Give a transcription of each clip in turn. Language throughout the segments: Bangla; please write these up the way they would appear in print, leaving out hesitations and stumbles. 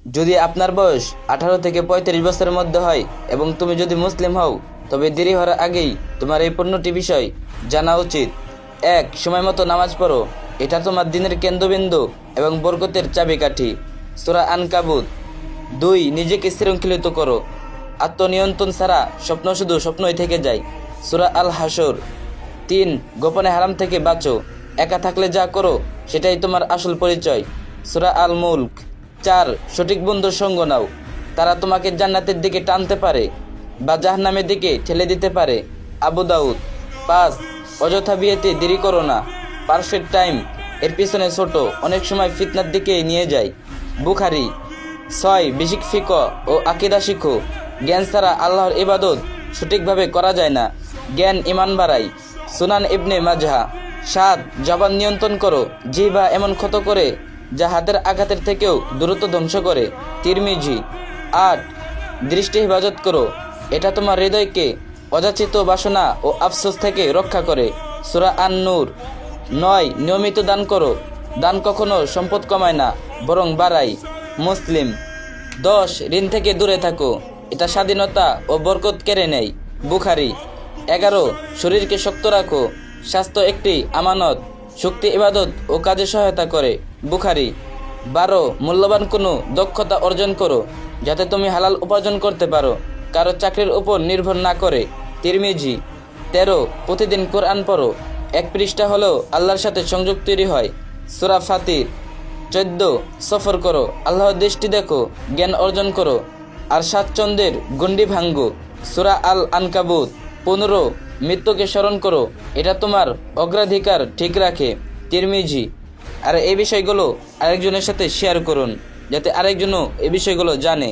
যদি আপনার বয়স 18 থেকে 35 বছরের মধ্যে হয় এবং তুমি যদি মুসলিম হও, তবে দেরি হওয়ার আগেই তোমার এই 15টি বিষয় জানা উচিত। 1. সময় মতো নামাজ পড়ো। এটা তোমার দিনের কেন্দ্রবিন্দু এবং বরকতের চাবিকাঠি। সূরা আনকাবুত। 2. নিজেকে শৃঙ্খলিত করো। আত্মনিয়ন্ত্রণ ছাড়া স্বপ্ন শুধু স্বপ্নই থেকে যায়। সূরা আল হাসর। 3. গোপনে হারাম থেকে বাঁচো। একা থাকলে যা করো সেটাই তোমার আসল পরিচয়। সূরা আল মুলক। 4. সঠিক বন্ধুর সঙ্গ নাও। তারা তোমাকে জান্নাতের দিকে টানতে পারে বা জাহান্নামের দিকে ঠেলে দিতে পারে। আবু দাউদ। 5. অযথা বিয়েতে দেরি করো না। পারফেক্ট টাইম এর পিছনে ছোট অনেক সময় ফিতনার দিকে নিয়ে যায়। বুখারী। 6. বেসিক ফিকহ ও আকীদা শিখো। জ্ঞান ছাড়া আল্লাহর ইবাদত সঠিকভাবে করা যায় না। জ্ঞান ঈমান বাড়ায়। সুনান ইবনে মাজাহ। 7. জবান নিয়ন্ত্রণ করো। জিহ্বা এমন ক্ষত করে যা হাতের আঘাতের থেকেও দ্রুত ধ্বংস করে। তিরমিজি। 8. দৃষ্টি হেফাজত করো। এটা তোমার হৃদয়কে অযাচিত বাসনা ও আফসোস থেকে রক্ষা করে। সূরা আন-নূর। 9. নিয়মিত দান করো। দান কখনো সম্পদ কমায় না, বরং বাড়ায়। মুসলিম। 10. ঋণ থেকে দূরে থাকো। এটা স্বাধীনতা ও বরকত কেড়ে নেয়। বুখারী। 11. শরীরকে শক্ত রাখো। স্বাস্থ্য একটি আমানত। শক্তি ইবাদত ও কাজে সহায়তা করে। বুখারী। 12. মূল্যবান কোনো দক্ষতা অর্জন করো, যাতে তুমি হালাল উপার্জন করতে পারো, কারো চাকরির উপর নির্ভর না করে। তিরমিজি। 13. প্রতিদিন কোরআন পড়ো। এক পৃষ্ঠা হলেও আল্লাহর সাথে সংযোগ তৈরি হয়। সূরা ফাতির। 14. সফর করো। আল্লাহর দৃষ্টি দেখো, জ্ঞান অর্জন করো, আর স্বাচ্ছন্দ্যের গণ্ডি ভাঙ্গো। সূরা আল আনকাবুত। 15. মৃত্যুকে স্মরণ করো। এটা তোমার অগ্রাধিকার ঠিক রাখে। তিরমিজি। আর এই বিষয়গুলো আরেকজনের সাথে শেয়ার করুন, যাতে আরেকজনও এই বিষয়গুলো জানে।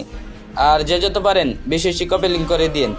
আর যে যত পারেন বেশি বেশি কপি লিঙ্ক করে দিন।